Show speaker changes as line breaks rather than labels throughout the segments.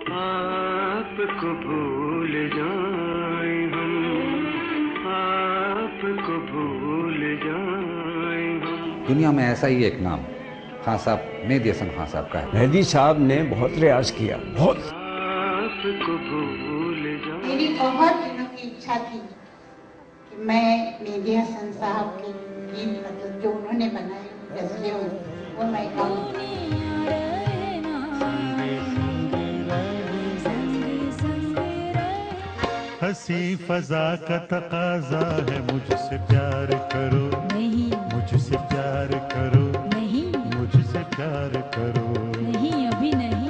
आपको भूल जाए हम, आपको भूल जाए हम।
दुनिया में ऐसा ही एक नाम खान साहब, मेहदी हसन खान साहब का है।
मेहदी साहब ने बहुत रियाज किया, बहुत।
आपको भूल जाए।
मेरी बहुत दिनों की इच्छा थी कि मैं मेहदी हसन साहब की गीत, मतलब जो उन्होंने बनाए गजलें, वो मैं गाऊं।
हंसी फजा का तकाजा है, मुझसे प्यार करो, नहीं मुझसे प्यार करो, नहीं मुझसे प्यार करो, नहीं अभी नहीं।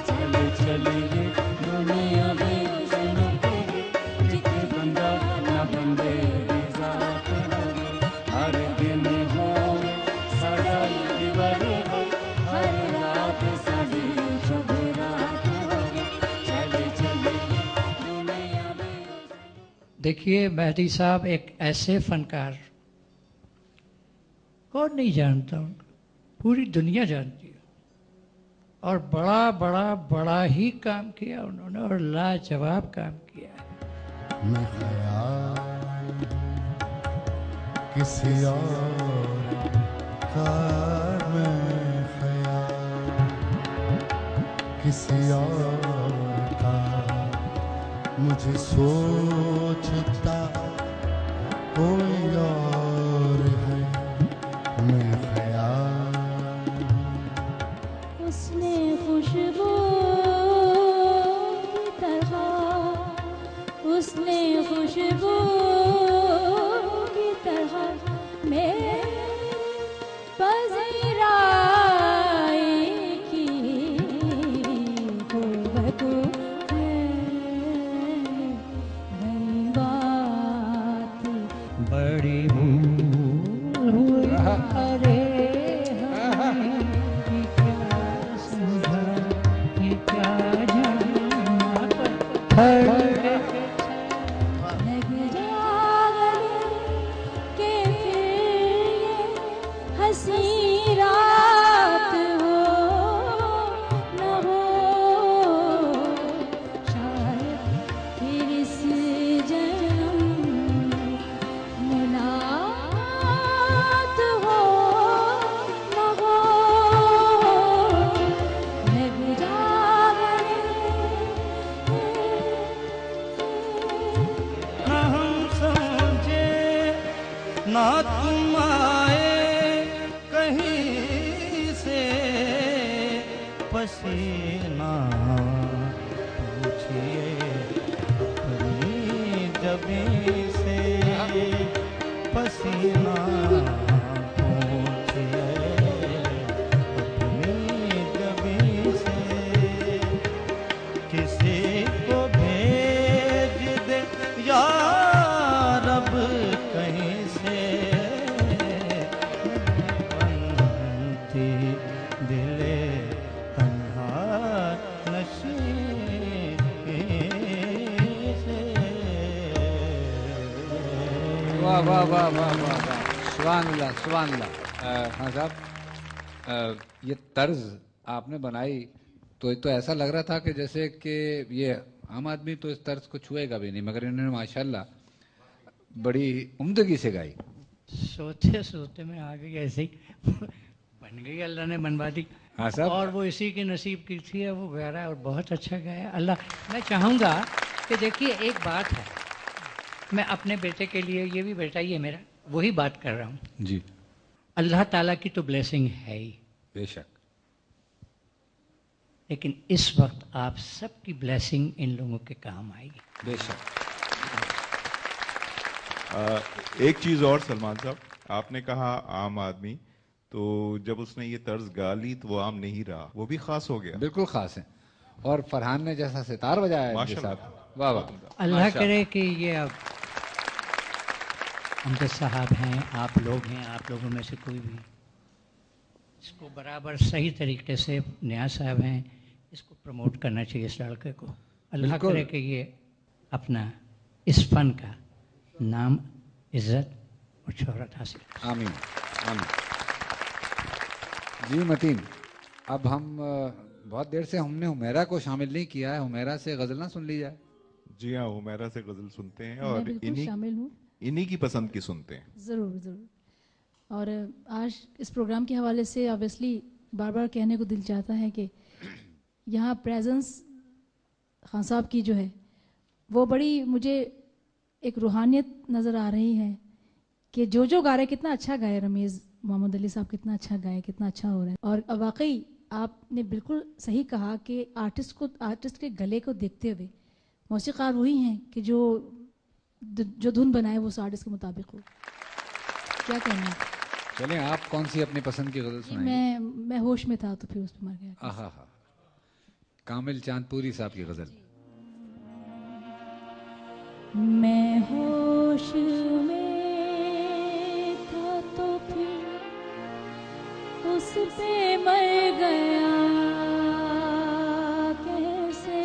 चले चलिए दुनिया में सुनो, जितने बंदा न बंदे हर दिन हो सदा दिवर हो, हर रात सदी शुभ रात हो। चले चलिए दुनिया में।
देखिए, मेहदी साहब एक ऐसे फनकार, कौन नहीं जानता उनको, पूरी दुनिया जानती है। और बड़ा बड़ा बड़ा ही काम किया उन्होंने, और लाजवाब काम किया है।
मैं ख्याल किसी और का, मैं ख्याल किसी और का, मुझे सोचता कोई और है। मैं ख्याल
उसने खुशबू की तरह, उसने खुशबू की तरह मेरे पज़ीराई की गुर्बत है। नई बात
बड़ी भूल हुई, अरे हमें क्या समझा, ये क्या जाना पत्थर
लग जाए कि फिर ये हंसी रात हो न हो, शायद फिर इस जन्म मुलाकात हो न हो। लग जाए
ना हम समझे ना तुम आए कहीं से, पसीना पूछिए अपनी जबीं से, पसीना पूछिए अपनी जबीं से। किसी को भेज दे या रब कहीं से, बनती दिले तन्हा नशी से।
वाह वाह वाह वाह वाह वाह, सुभान अल्लाह। खान साहब, ये तर्ज आपने बनाई तो ऐसा लग रहा था कि जैसे कि ये आम आदमी तो इस तर्ज को छुएगा भी नहीं, मगर इन्होंने माशाल्लाह बड़ी उम्दगी से गाई।
सोचते सोचते मैं आ गई, ऐसे ही बन गई, अल्लाह ने बनवा दी।
हाँ साहब।
और वो इसी के नसीब की थी, वो गा रहा है और बहुत अच्छा गाया। अल्लाह, मैं चाहूँगा कि देखिए एक बात है, मैं अपने बेटे के लिए, ये भी बेटा ही है मेरा, वही बात कर रहा हूँ
जी,
अल्लाह ताला की तो ब्लेसिंग है ही,
बेशक।
लेकिन इस वक्त आप सबकी ब्लेसिंग इन लोगों के काम आएगी।
बेशक।
एक चीज़ और सलमान साहब, आपने कहा आम आदमी, तो जब उसने ये तर्ज गा ली तो वो आम नहीं रहा, वो भी खास हो गया।
बिल्कुल खास है। और फरहान ने जैसा सितार बजाया है इनके साथ, वाह वाह।
अल्लाह करे कि ये अब अमजद साहब हैं, आप लोग हैं, आप लोगों में से कोई भी इसको बराबर सही तरीके से, न्याज साहब हैं, इसको प्रमोट करना चाहिए इस लड़के को। अल्लाह करे कि ये अपना इस फन का नाम, इज्जत और शोहरत हासिल।
आमीन आमीन। जी मतीन, अब हम बहुत देर से हमने हुमैरा को शामिल नहीं किया है, हुमैरा से गजल ना सुन ली जाए।
जी हाँ, हुमैरा से गजल सुनते हैं
मैं
और
बिल्कुल शामिल हूँ।
इन्हीं की पसंद की सुनते हैं।
ज़रूर ज़रूर। और आज इस प्रोग्राम के हवाले से ऑब्वियसली बार बार कहने को दिल चाहता है कि यहाँ प्रेजेंस खान साहब की जो है वो बड़ी मुझे एक रूहानियत नज़र आ रही है कि जो गा रहे कितना अच्छा गाए, रमीज़ मोहम्मद अली साहब कितना अच्छा गाए, कितना अच्छा हो रहा है। और वाकई आपने बिल्कुल सही कहा कि आर्टिस्ट के गले को देखते हुए मौसीकार वही हैं कि जो धुन बनाए वो उस आर्टिस्ट के मुताबिक हो। क्या कहना है?
चलें, आप कौन सी अपनी पसंद की गजल सुनाएंगे?
मैं होश में था तो फिर उस पर मर गया।
आहा हा, कामिल चांदपुरी साहब की गजल।
मैं होश में था तो फिर उस पे मर गया कैसे।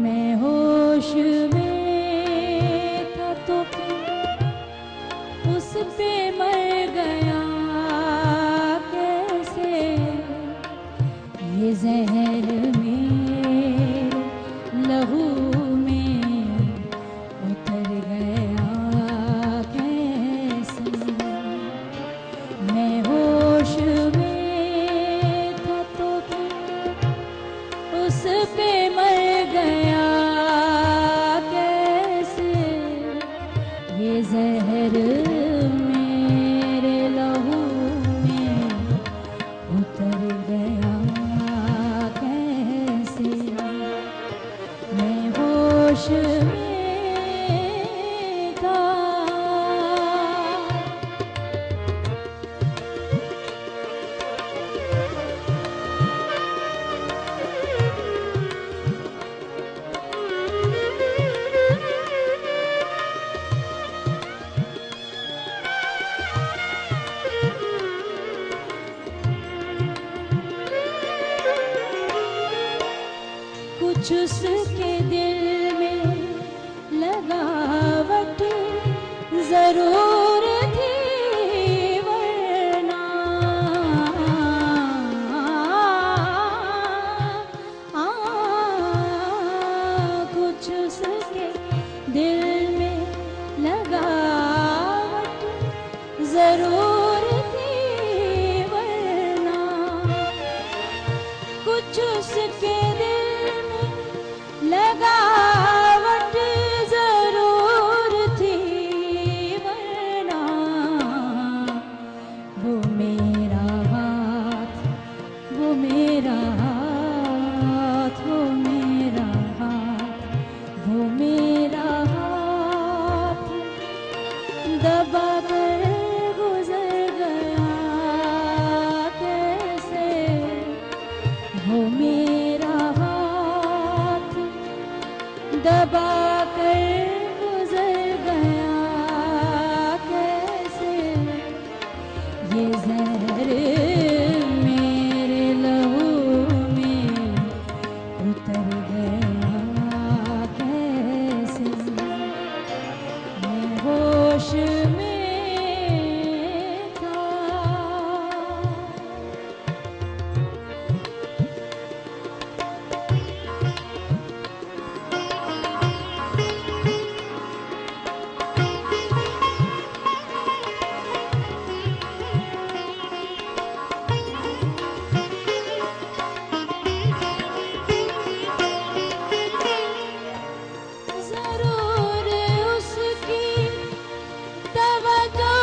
मैं होश में था तो फिर उस पे मर गया कैसे। ये जहर में लहू में उतर गया कैसे। मैं होश में था तो फिर उस पे मर गया कैसे। ये जहर मेरे लहू में उतर गया कैसे। मैं होश में था। कुछ उसके दिल में लगावट जरूर थी वरना कुछ उसके दिल में लगावट जरूर थी वरना कुछ उसके दिल में लगावट जरूर थी वरना वो मेरा हाथ वो मेरा हाथ वो मेरा हाथ वो मेरा हाथ दबा कर गुजर गया कैसे। वो मेरा हाथ दबा कर गुजर गया कैसे। ये जहर मेरे लहू में उतर गया कैसे। मैं होश में था। जरूर उसकी तवज्जो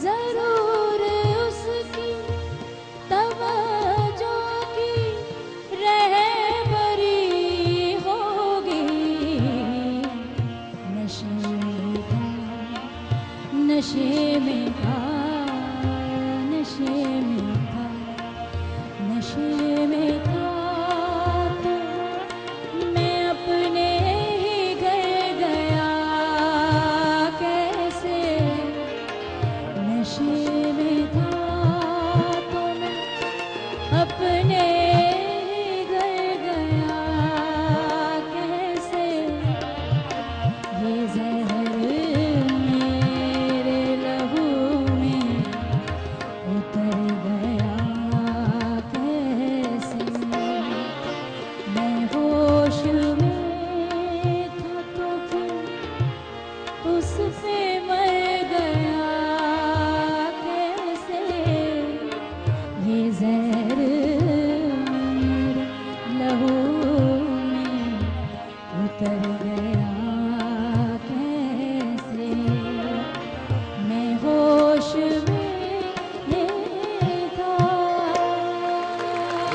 जरूर उसकी तवज्जो की रहबरी होगी। नशे में था नशे में था नशे में था नशे में था तो मैं अपने ही घर गया कैसे। नशे में था तो मैं अपने ही घर गया कैसे। ये उस पे मर गया कैसे, ये जहर मेरे लहू में उतर गया कैसे, मैं होश में था।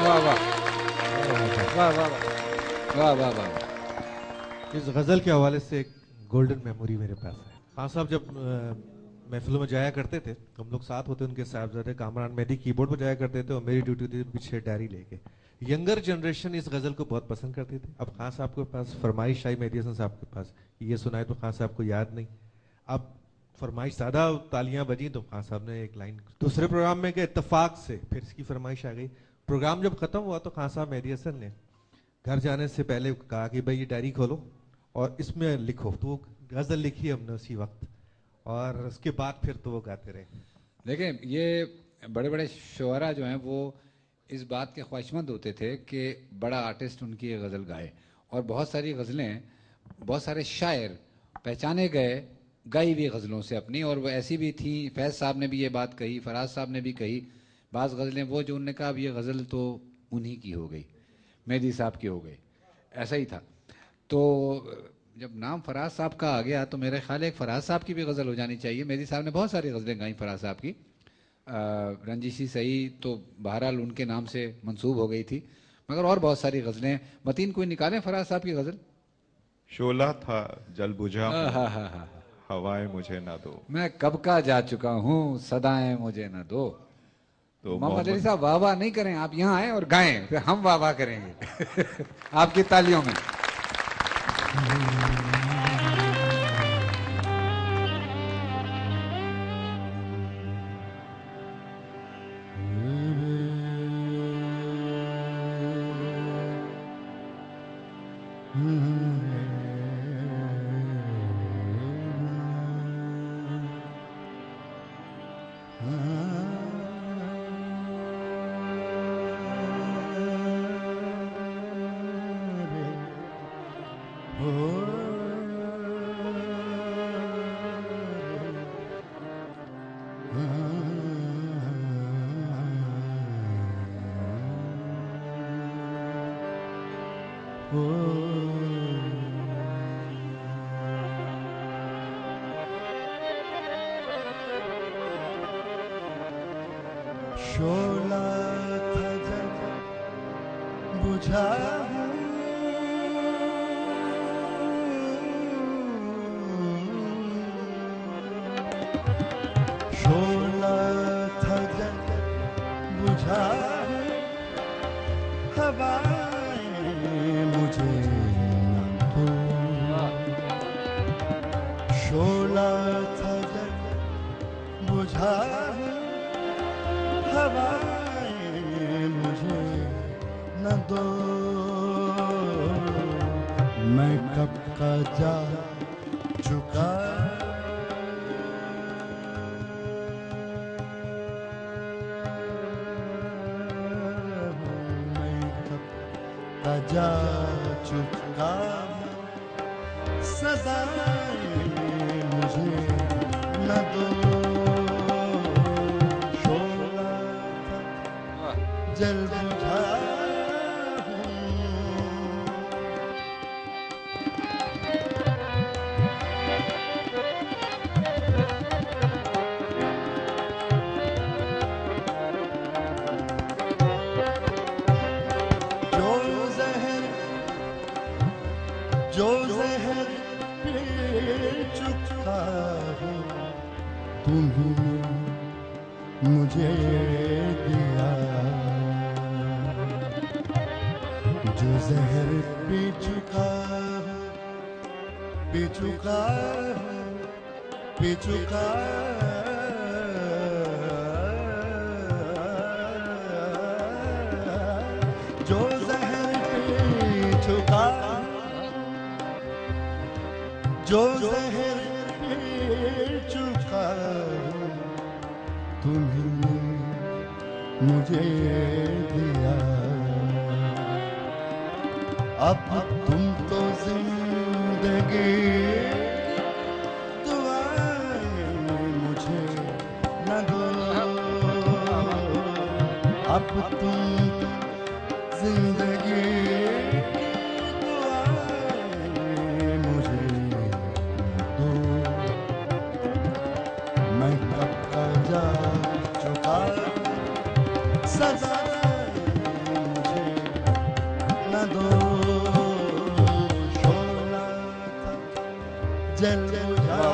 वाह वाह वाह वाह वाह वाह वाह।
इस गज़ल के हवाले से एक गोल्डन मेमोरी मेरे पास है। खान साहब जब महफिलों में जाया करते थे, हम लोग साथ होते, उनके साहबजादे कामरान मेहदी कीबोर्ड पर जाया करते थे और मेरी ड्यूटी थी पीछे डायरी लेके। यंगर जनरेशन इस गज़ल को बहुत पसंद करती थी। अब खान साहब के पास फरमाइश आई मेहदी हसन साहब के पास, ये सुनाए तो खान साहब को याद नहीं। अब फरमाइश ज़्यादा तालियां बजी तो खान साहब ने एक लाइन दूसरे प्रोग्राम में गए, इत्तेफाक से फिर इसकी फरमाइश आ गई। प्रोग्राम जब खत्म हुआ तो खान साहब मेहदी हसन ने घर जाने से पहले कहा कि भाई ये डायरी खोलो और इसमें लिखो। तो वो गज़ल लिखी हमने उसी वक्त, और उसके बाद फिर तो वो गाते रहे।
देखिए, ये बड़े बड़े शुअरा जो हैं वो इस बात के ख्वाहिशमंद होते थे कि बड़ा आर्टिस्ट उनकी ये गज़ल गाए, और बहुत सारी गज़लें, बहुत सारे शायर पहचाने गए गाई हुई गज़लों से अपनी, और वो ऐसी भी थी। फैज़ साहब ने भी ये बात कही, फराज साहब ने भी कही, बाज़ गज़लें वो जो उनने कहा अब ये गज़ल तो उन्हीं की हो गई, मेहदी साहब की हो गई, ऐसा ही था। तो जब नाम फराज साहब का आ गया तो मेरे ख्याल एक फराज साहब की भी गज़ल हो जानी चाहिए। मेहदी साहब ने बहुत सारी गज़लें गाई फराज साहब की, रंजीशी सही तो बहरहाल उनके नाम से मंसूब हो गई थी, मगर और बहुत सारी गज़लें। मतीन कोई निकालें फराज साहब की गज़ल?
शोला था जल बुझा,
हाँ हाँ हाँ,
हवाएं मुझे ना दो,
मैं कब का जा चुका हूँ, सदाएं मुझे ना दो।
तो
मोहम्मद अली साहब वाह वाह नहीं करें, आप यहाँ आए और गाएं, फिर हम वाह वाह करेंगे आपकी तालियों में।
शोला था जब बुझा शोला था जब बुझा हवाएं मुझे ना दो। शोला था जब बुझा हवाएं मुझे न दो, मैं कब का जा चुका मैं कब का जा चुका, सदाएं मुझे न दो। जल बुझा जो जहर पी चुका हूँ, तुम्हें मुझे दिया। जो जहर पी चुका पी चुका पी चुका, जो जहर पी चुका, जो जहर पी चुका, तुम्हें मुझे दिया। अब तुम तो जिंदगी, तुम
अब तुम जिंदगी की दुआएं मुझे दो, मैं कब का जा चुका सजा मुझे न दो, शोला था जल बुझा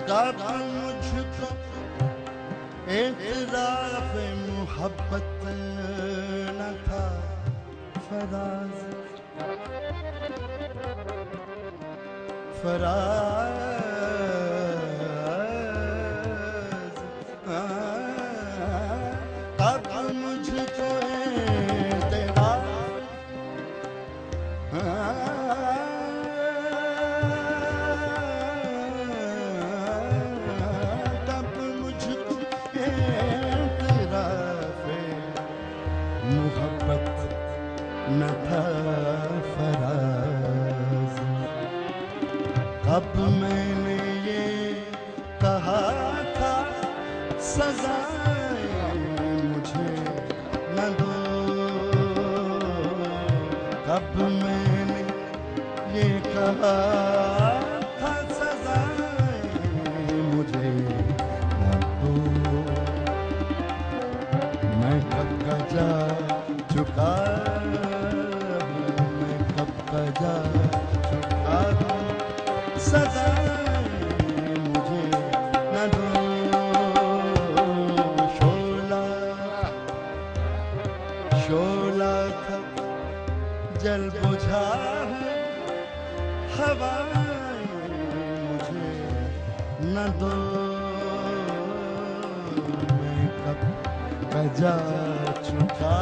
कब मुझको इक़रार मोहब्बत न था फराज फराज, कब मुझको इक़रार मोहब्बत न था फराज, कब मैंने ये कहा था सजाएं मुझे न दो, कब मैंने ये कहा था सजाएं मुझे न दो, मैं कब का जा चुका हूँ, मैं कब का जा चुका हूँ, सजा मुझे न दो, शोला शोला था जल बुझा है, हवाएं मुझे न दो, मैं कब का जा चुका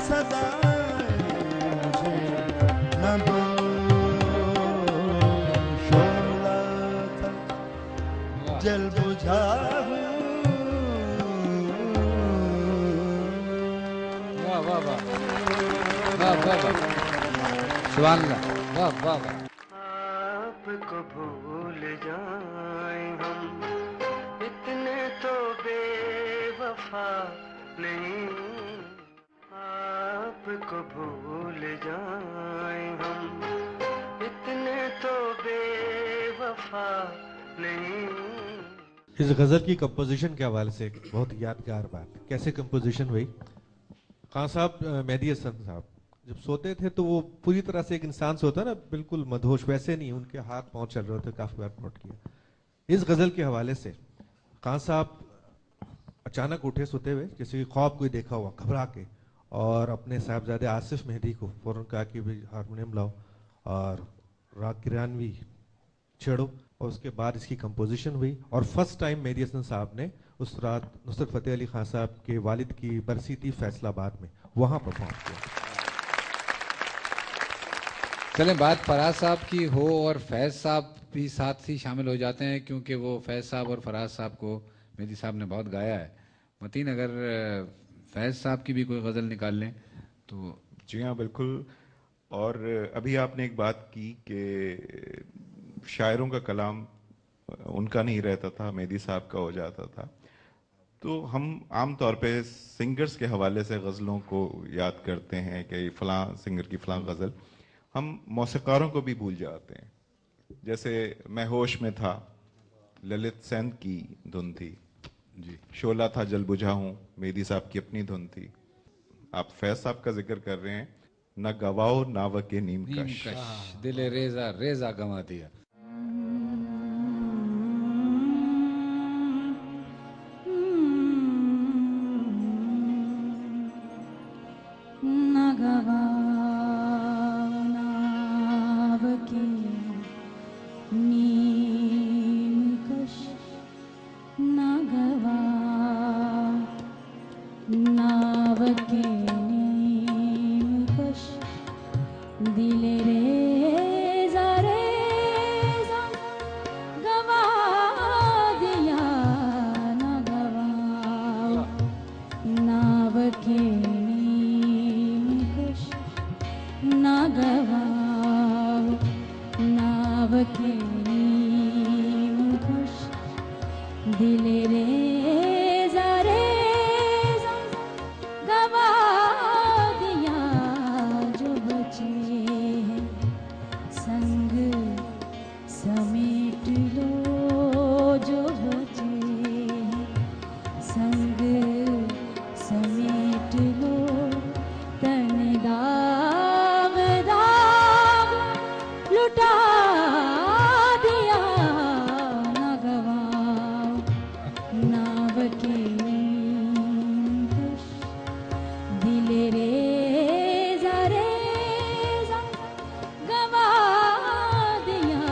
सदा मुझे न दो, शोला था जल बुझा
वाह वाह वाह वाह वाह वाह, सुभान अल्लाह, वाह वाह वाह।
आपको भूल जाएं हम, इतने तो बेवफा नहीं, आपको भूल जाएं हम, इतने तो बेवफा नहीं।
इस गज़ल की कंपोजिशन के हवाले से एक बहुत यादगार बात, कैसे कंपोजिशन हुई। खान साहब, मेहदी हसन साहब जब सोते थे तो वो पूरी तरह से एक इंसान सोता है ना, बिल्कुल मदहोश, वैसे नहीं, उनके हाथ पांव चल रहे थे, काफी बार नोट किया। इस गज़ल के हवाले से खान साहब अचानक उठे सोते हुए, जैसे कि ख्वाब कोई देखा हुआ, घबरा के, और अपने साहबजादे आसिफ मेहदी को फौरन कहा कि भाई हारमोनियम लाओ और राग किरानवी छेड़ो, और उसके बाद इसकी कंपोजिशन हुई। और फर्स्ट टाइम मेहदी हसन साहब ने उस रात नुसरत फतेह अली खान साहब के वालिद की बरसी थी फैसलाबाद में, वहां परफॉर्म किया।
चलें बात फराज साहब की हो, और फैज़ साहब भी साथ ही शामिल हो जाते हैं, क्योंकि वो फैज़ साहब और फराज साहब को मेहदी साहब ने बहुत गाया है। मतीन, अगर फैज़ साहब की भी कोई गज़ल निकाल लें तो।
जी हाँ, बिल्कुल। और अभी आपने एक बात की कि शायरों का कलाम उनका नहीं रहता था, मेहदी साहब का हो जाता था। तो हम आम तौर पे सिंगर्स के हवाले से गज़लों को याद करते हैं कि फ़लाँ सिंगर की फ़लाँ गज़ल, हम मौसीक़ारों को भी भूल जाते हैं। जैसे मैं होश में था, ललित सेन की धुन थी जी, शोला था जल बुझा हूँ, मेहदी साहब की अपनी धुन थी। आप फैज़ साहब का जिक्र कर रहे हैं, न गवाओ नाव के नीम कश,
दिले रेजा रेजा गवा दिया।
दिया नावके खुश दिले रे जरे गवा दिया जो बचे हैं संग समेट लो जो बचे हैं संग समेट लो तन दाग दाग लुटा दिया न गवाओ नाव के खुश दिले रे जरे गवा दिया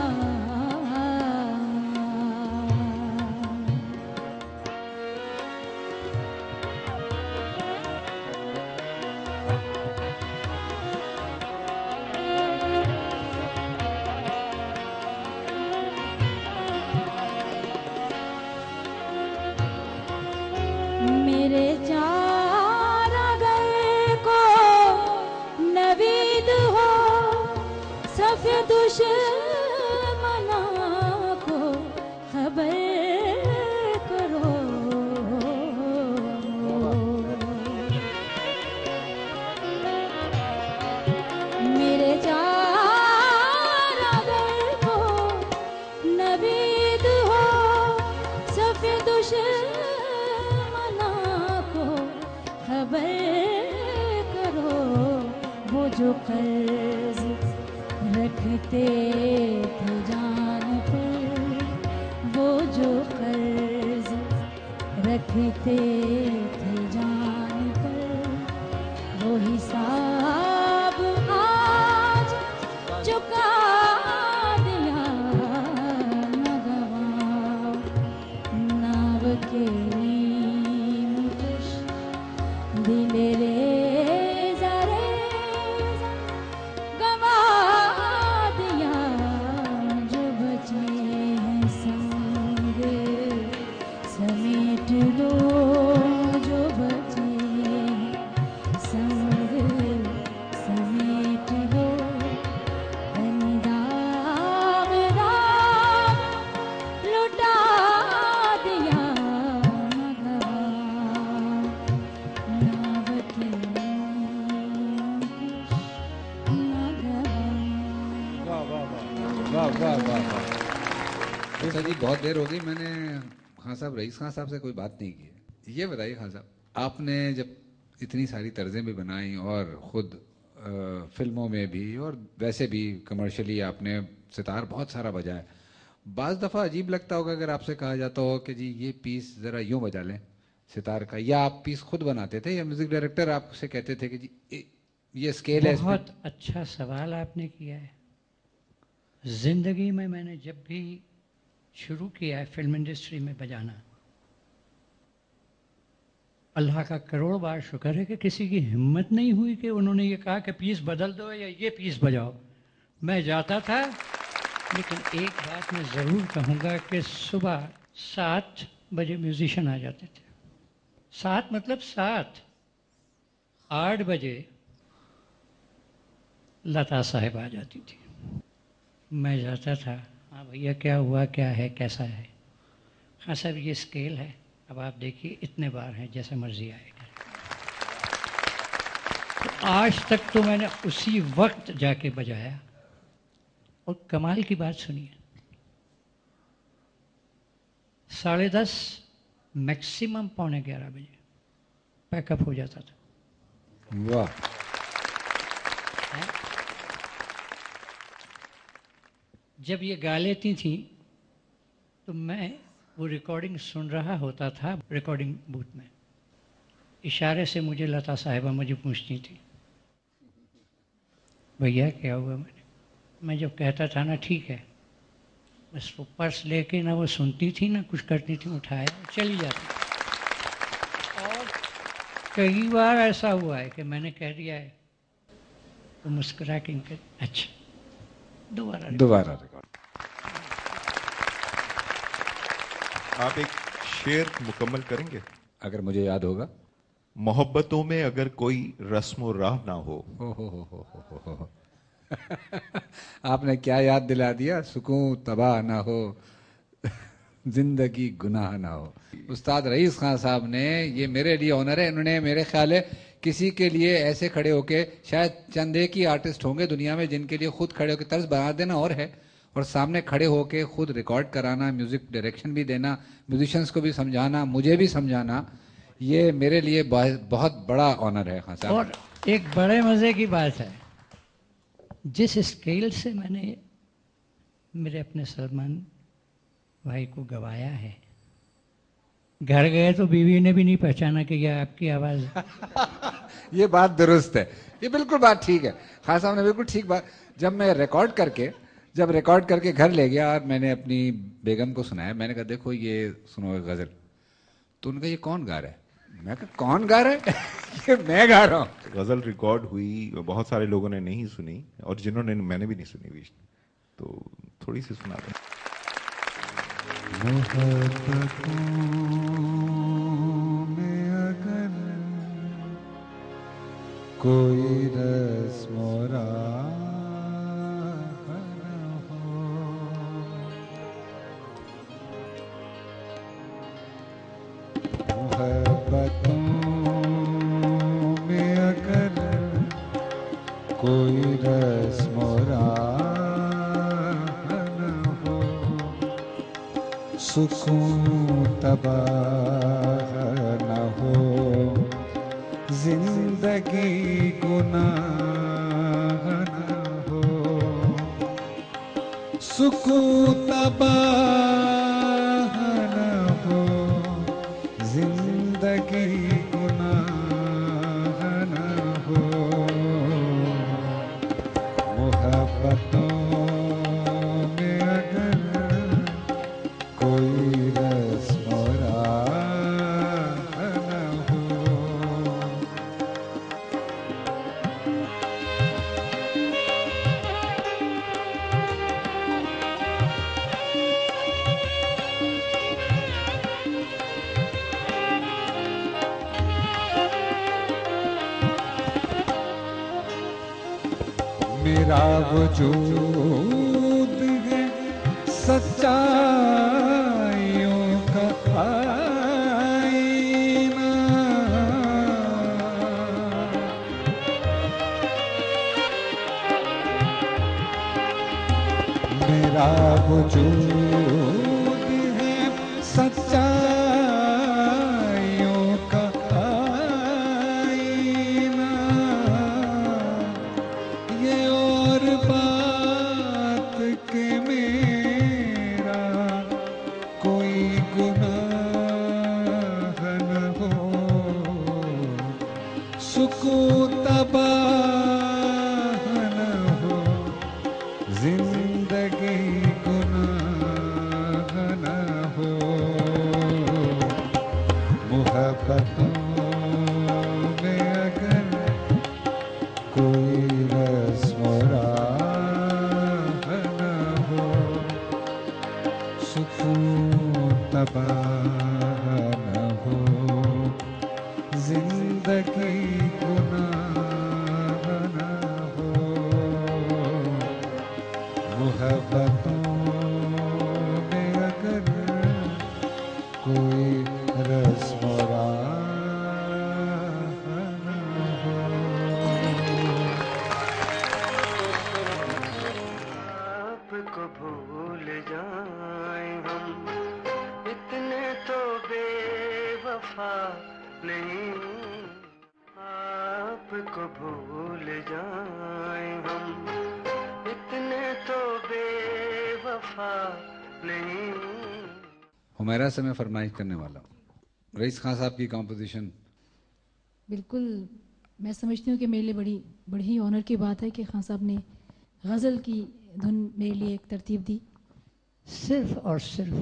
मेरे चार अगर को नवीद हो सफ़े दुश्मना को खबर करो मेरे चार अगर को नवीद हो सफ़े दुश्मना को खबर करो वो जो कर्ज रखते थे जान पर वो जो कर्ज रखते थे जान पर वो हिसाब आज चुका दिया न गवाओ नाव के खुश दिले रे जरे गवा दिया जो बचे हैं संग समेट लो जो बचे हैं संग समेट लो तन दाग दाग लुटा दिया न गवाओ नाव के खुश न गवाओ
वाह वाह वाह वाह वाह। अच्छा जी, बहुत देर हो गई, मैंने खान साहब रईस खान साहब से कोई बात नहीं की है। ये बताइए खान साहब, आपने जब इतनी सारी तर्जें भी बनाई और खुद फिल्मों में भी और वैसे भी कमर्शियली आपने सितार बहुत सारा बजाया, बाज़ दफ़ा अजीब लगता होगा अगर आपसे कहा जाता हो कि जी ये पीस ज़रा यूँ बजा लें सितार का, या आप पीस खुद बनाते थे या म्यूज़िक डायरेक्टर आपसे कहते थे कि जी ये स्केल है?
बहुत अच्छा सवाल आपने किया है। ज़िंदगी में मैंने जब भी शुरू किया है फिल्म इंडस्ट्री में बजाना, अल्लाह का करोड़ बार शुक्र है कि किसी की हिम्मत नहीं हुई कि उन्होंने ये कहा कि पीस बदल दो या ये पीस बजाओ। मैं जाता था, लेकिन एक बात मैं ज़रूर कहूँगा कि सुबह 7 बजे म्यूज़िशियन आ जाते थे। 7 मतलब 7। 8 बजे लता साहिब आ जाती थी। मैं जाता था, हाँ भैया क्या हुआ, क्या है, कैसा है? हाँ साहब ये स्केल है, अब आप देखिए इतने बार हैं, जैसे मर्जी आएगा। तो आज तक तो मैंने उसी वक्त जाके बजाया। और कमाल की बात सुनिए, 10:30 मैक्सिमम 11:45 बजे पैकअप हो जाता था।
वाह।
जब ये गा लेती थी तो मैं वो रिकॉर्डिंग सुन रहा होता था रिकॉर्डिंग बूथ में। इशारे से मुझे लता साहिबा मुझे पूछती थी, भैया क्या हुआ? मैं जब कहता था ना ठीक है, बस वो पर्स लेके ना वो सुनती थी ना कुछ करती थी, उठाया चली जाती। और कई बार ऐसा हुआ है कि मैंने कह दिया है तो मुस्कुरा के इनके अच्छा दोबारा
रिकॉर्ड।
आप एक शेर मुकम्मल करेंगे?
अगर मुझे याद होगा।
मोहब्बतों में अगर कोई रस्म और राह ना हो,
आपने क्या याद दिला दिया, सुकून तबाह ना हो, जिंदगी गुनाह ना हो। उस्ताद रईस खान साहब ने, ये मेरे लिए ऑनर है, इन्होंने मेरे ख्याल है किसी के लिए ऐसे खड़े होके, शायद चंद एक ही आर्टिस्ट होंगे दुनिया में जिनके लिए खुद खड़े होके तर्ज बना देना और है, और सामने खड़े होके खुद रिकॉर्ड कराना, म्यूजिक डायरेक्शन भी देना, म्यूजिशियंस को भी समझाना, मुझे भी समझाना, ये मेरे लिए बहुत बड़ा ऑनर है खान साहब।
और एक बड़े मज़े की बात है, जिस स्केल से मैंने मेरे अपने सलमान भाई को गवाया है, घर गए तो बीवी ने भी नहीं पहचाना कि यह आपकी आवाज़ है।
ये बात दुरुस्त है, ये बिल्कुल बात ठीक है, खान साहब ने बिल्कुल ठीक बात। जब मैं रिकॉर्ड करके घर ले गया और मैंने अपनी बेगम को सुनाया, मैंने कहा देखो ये सुनो गज़ल, तो उनका ये कौन गा रहा है? मैं कहा कौन गा रहा है? ये मैं गा रहा हूँ।
गज़ल रिकॉर्ड हुई, बहुत सारे लोगों ने नहीं सुनी, और जिन्होंने, मैंने भी नहीं सुनी बीच में, तो थोड़ी सी सुना दें।
मोहब्बतों में अगर कोई रस्म और राह न हो, मोहब्बतों में अगर कोई रस्म और राह न हो, सुकून तबाह न हो, जिंदगी गुनाह न हो, सुकून तबाह न हो, जिंदगी गुनाह न हो, मोहब्बतों में अगर कोई रस्म और राह न हो। मेरा वजूद है सच्चाइयों का आईना, मेरा वजूद है सच्चाइयों का आईना, ये और बात के मेरा कोई गुनाह न हो, सुकून तबाह न हो, जिंदगी गुनाह न हो, मोहब्बतों में अगर कोई रस्म और राह न हो, सुकून तबाह न हो, जिंदगी गुनाह न हो, मोहब्बतों में अगर कोई रस्म और राह न हो।
आपको भूल जाएं हम, इतने तो बेवफा नहीं, आपको भूल जाएं हम, इतने तो बेवफा नहीं।
हुमैरा से मैं फरमाइश करने वाला हूँ, रईस खान साहब की कॉम्पोजिशन।
बिल्कुल, मैं समझती हूँ कि मेरे लिए बड़ी ही ऑनर की बात है कि खान साहब ने गज़ल की धुन मेरे लिए एक तरतीब दी।
सिर्फ और सिर्फ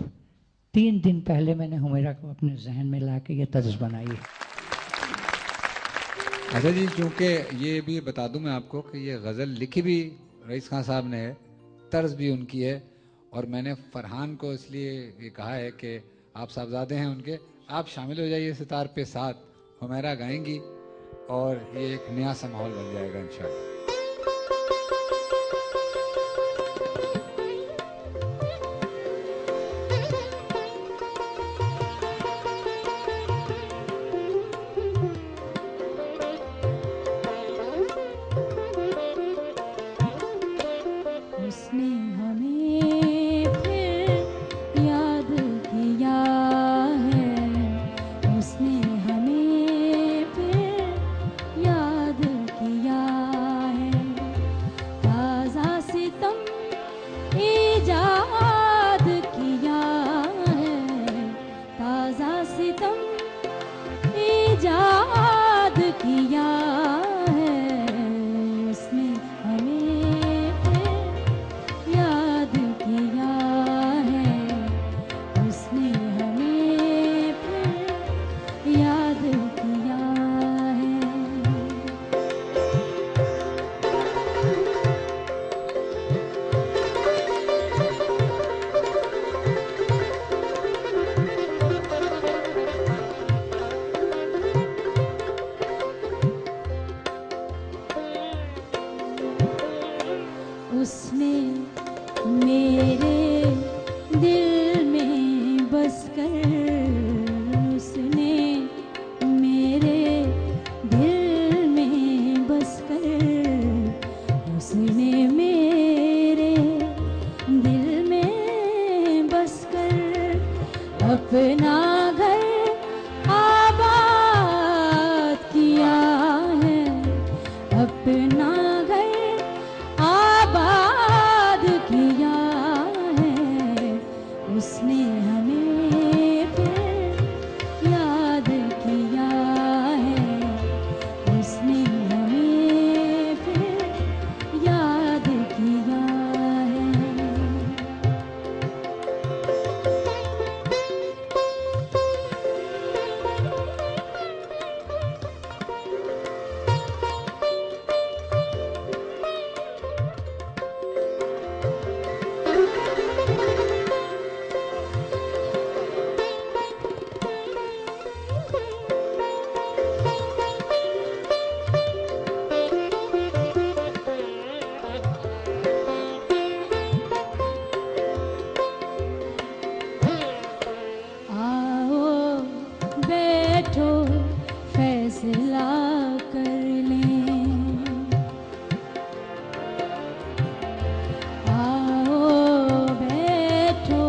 3 दिन पहले मैंने हुमैरा को अपने जहन में ला के ये तर्ज बनाई है।
अच्छा जी, चूँकि ये भी बता दूं मैं आपको कि ये गज़ल लिखी भी रईस खान साहब ने है, तर्ज भी उनकी है, और मैंने फरहान को इसलिए ये कहा है कि आप साहबजादे हैं उनके, आप शामिल हो जाइए सितार पे साथ, हुमैरा गाएंगी और ये एक नया सा माहौल बन जाएगा इंशाल्लाह।
उसने हमें फिर याद किया है, उसने हमें फिर याद किया है। ताज़ा सितम इजाद किया है, ताज़ा सितम इजाद किया है, उसने हमें फिर याद किया है, उसने हमें फिर याद किया है। उसने मेरे दिल में बसकर, उसने मेरे दिल में बसकर, उसने मेरे दिल में बसकर अपना घर आबाद किया है, अपना घर आबाद किया है, उसने हमें फिर याद किया है, उसने हमें फिर याद किया है। आओ बैठो फैसला कर लें, आओ बैठो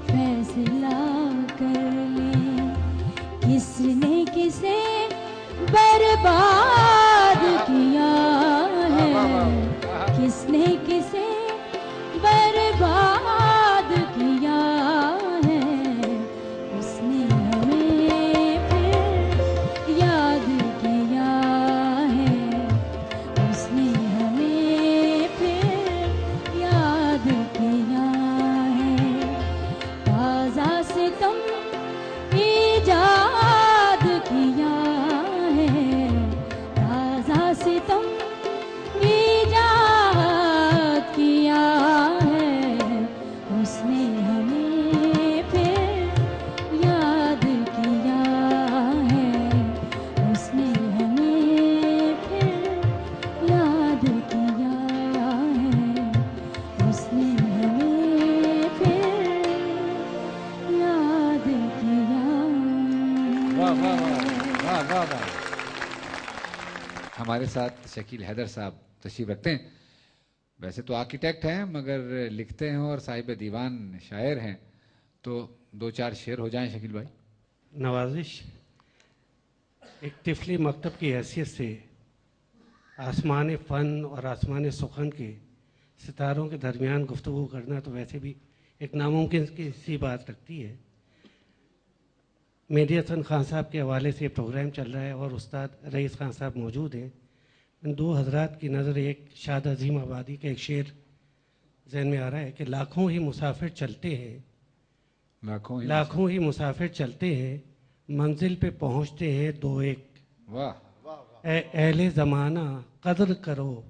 फैसला कर लें, किसने किसे बर्बाद किया है, किसने किसे बर्बाद किया है, उसने हमें फिर याद किया है, उसने हमें फिर याद किया है। ताज़ा सितम इजाद किया है, ताज़ा सितम इजाद किया है, उसने हमें फिर याद किया है, उसने हमें फिर याद किया है, उसने हमें फिर याद किया है।
वाह वाह वाह वाह वाह वाह। हमारे साथ शकील हैदर साहब तशरीफ रखते हैं। वैसे तो आर्किटेक्ट हैं मगर लिखते हैं और साहिब दीवान शायर हैं, तो दो चार शेर हो जाएं शकील भाई।
नवाजिश, एक तिफली मकतब की हैसियत से आसमान फ़न और आसमान सुखन के सितारों के दरमियान गुफ्तगू करना तो वैसे भी एक नामुमकिन की सी बात लगती है। मेहदी हसन खान साहब के हवाले से प्रोग्राम चल रहा है और उस्ताद रईस खान साहब मौजूद हैं। इन दो हजरात की नज़र एक शाद अजीम आबादी का एक शेर जहन में आ रहा है कि लाखों ही मुसाफिर चलते हैं, लाखों ही मुसाफिर चलते हैं, मंजिल पे पहुंचते हैं दो एक।
वाह
अहले ज़माना कदर करो,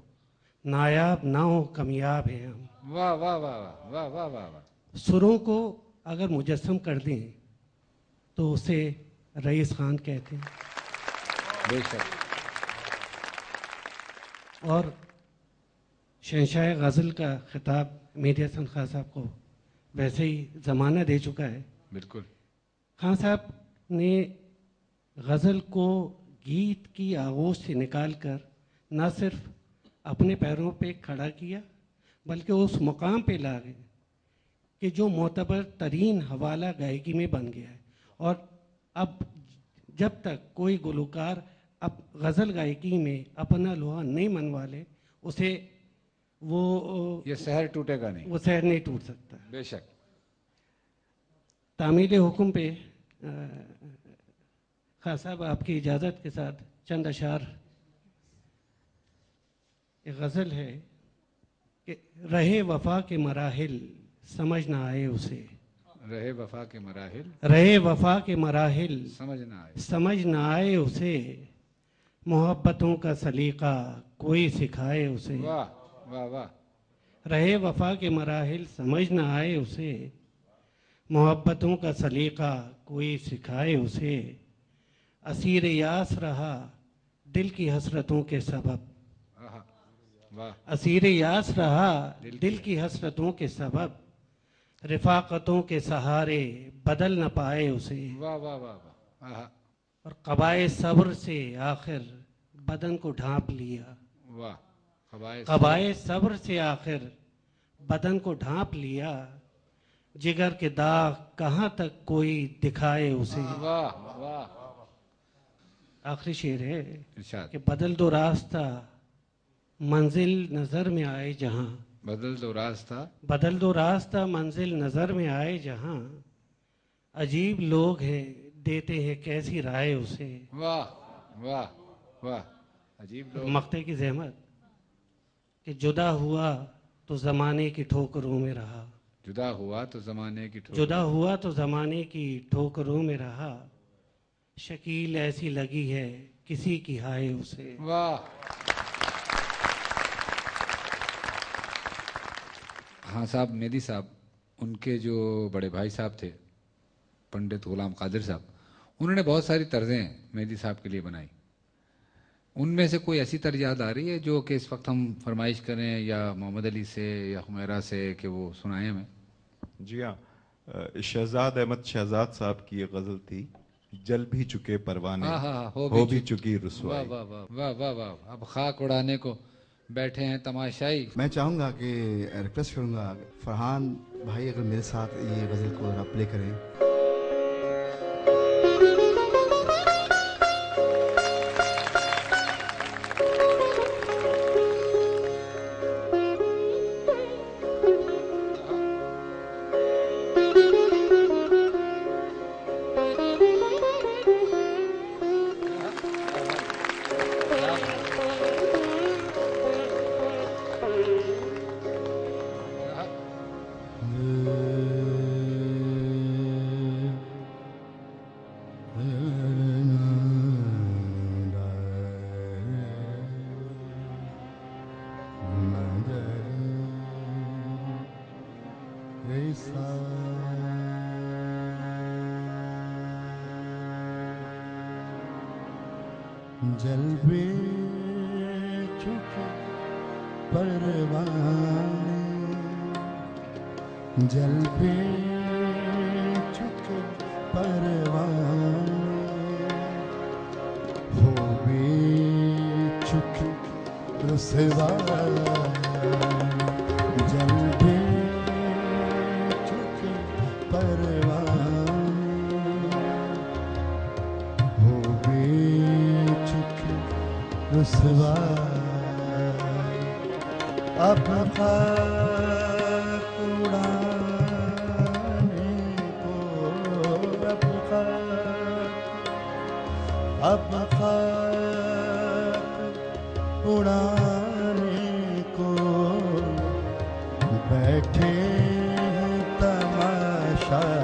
नायाब ना हो कमियाब हैं हम।
वाह वाह वाह वाह वाह वाह वाह।
सुरों को अगर मुजस्सम कर दें तो उसे रईस खान कहते हैं।
बेशक।
और शहंशाह गज़ल का खिताब मेहदी हसन खान साहब को वैसे ही ज़माना दे चुका है।
बिल्कुल।
खान साहब ने गज़ल को गीत की आगोश से निकाल कर न सिर्फ अपने पैरों पे खड़ा किया बल्कि उस मुकाम पे ला गए कि जो मोतबर तरीन हवाला गायकी में बन गया है। और अब जब तक कोई गुलकार अब गज़ल गायकी में अपना लोहा नहीं मनवा ले, उसे वो
ये शहर टूटेगा नहीं,
वो शहर नहीं टूट सकता।
बेशक।
तामील हुक्म पे खान साहब आपकी इजाज़त के साथ चंद अशार। एक गज़ल है कि रहे वफा के मराहिल समझ ना आए उसे,
रहे वफा के मराहिल,
रहे वफा के मराहिल
समझ ना आए
उसे, मोहब्बतों का सलीका कोई सिखाए उसे।
वाह वाह वाह।
रहे वफा के मराहिल समझ ना आए उसे, मोहब्बतों का सलीका कोई सिखाए उसे, असीर यास रहा दिल की हसरतों के सबब, असीर यास रहा दिल की हसरतों के सबब, रिफाकतों के सहारे बदल न पाए उसे।
वाह वाह वाह वाह।
और कबाए सब्र से आखिर बदन को ढांप लिया।
वाह।
कबाए सब्र से आखिर बदन को ढांप लिया, जिगर के दाग कहाँ तक कोई दिखाए उसे।
वाह वाह।
आखिरी शेर है
कि
बदल दो रास्ता मंजिल नजर में आए जहां,
बदल दो रास्ता,
बदल दो रास्ता मंजिल नजर में आए जहां, अजीब लोग हैं देते हैं कैसी राय उसे।
वाह वाह वाह। अजीब लोग।
मक्ते की ज़हमत कि जुदा हुआ तो ज़माने की ठोकरों में रहा,
जुदा हुआ तो ज़माने की ठोकरों,
जुदा हुआ तो ज़माने की ठोकरों में रहा, शकील ऐसी लगी है किसी की हाय उसे।
वाह। हाँ साहब, मेदी साहब, उनके जो बड़े भाई साहब थे पंडित गुलाम कादिर साहब, उन्होंने बहुत सारी तर्जें मेदी साहब के लिए बनाई। उनमें से कोई ऐसी तर्ज याद आ रही है जो कि इस वक्त हम फरमाइश करें, या मोहम्मद अली से या हुमैरा से कि वो सुनाएं हमें?
जी हाँ, शहजाद अहमद शहजाद साहब की ये गज़ल थी, जल भी चुके परवाने, हो भी चुकी रुसवाई।
वाह वाह वाह वाह वाह। अब खाक उड़ाने को बैठे हैं तमाशाई।
मैं चाहूँगा कि रिक्वेस्ट करूँगा फरहान भाई अगर मेरे साथ ये गज़ल को प्ले करें। जलवे चुके परवाने, जलवे चुके परवाने, हो भी चुके रुसवाई, जलवे चुके परवाने, हो भी चुके रुसवाई, अब खाक उड़ाने को, अब खाक उड़ाने को बैठे हैं तमाशाई,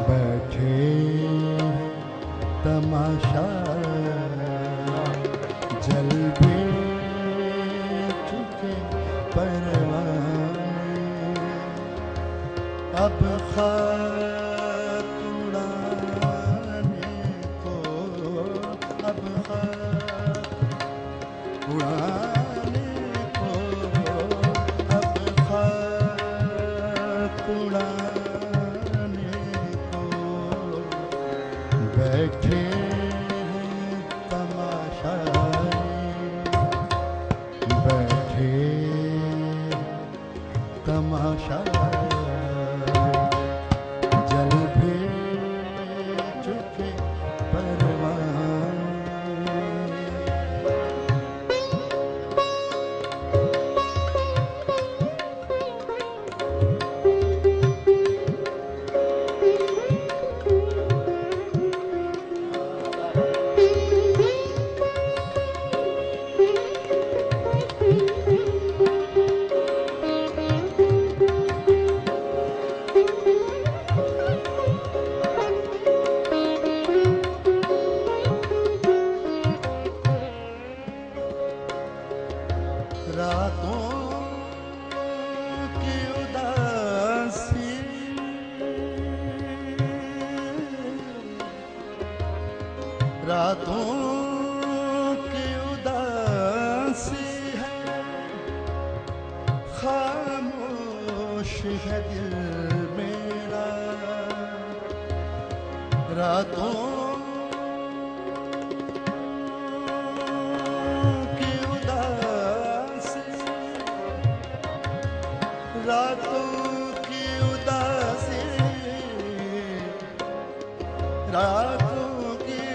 बैठे तमाशाई, जलवे चुके परवाने, अब खाक उड़ाने को, अब खाक उड़ाने को, अब खाक उड़ाने को बैठे हैं तमाशाई, बैठे
रातों की उदासी रातों की उदासी है खामोश है दिल मेरा रातों की उदासी रातों की उदासी रातों की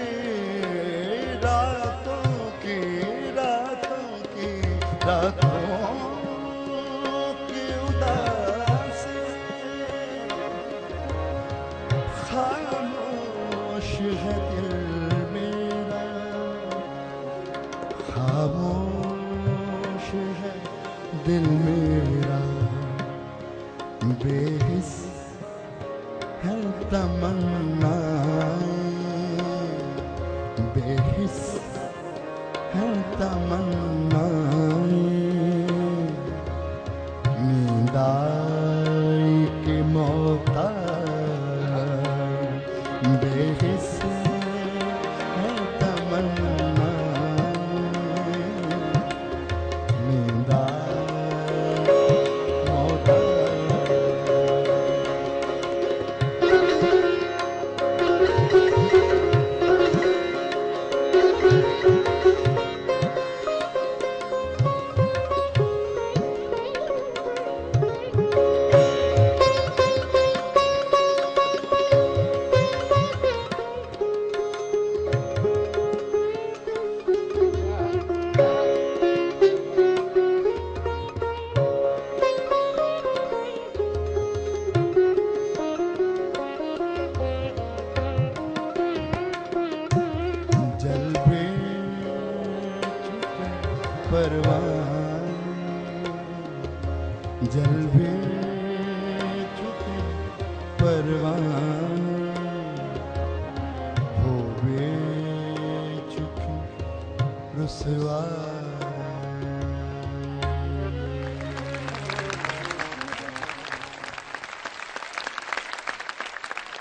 रातों की रातों की रातों की उदासी खामोश है दिल मेरा खामोश है दिल मेरा बेहिस है तमन्ना बेहिस है तमन्ना नींद आई कि मौत आई बेहिस है तमन्ना नींद आई मौत जल भी चुके परवान जल भी चुके परवान हो भी चुकी रुसवा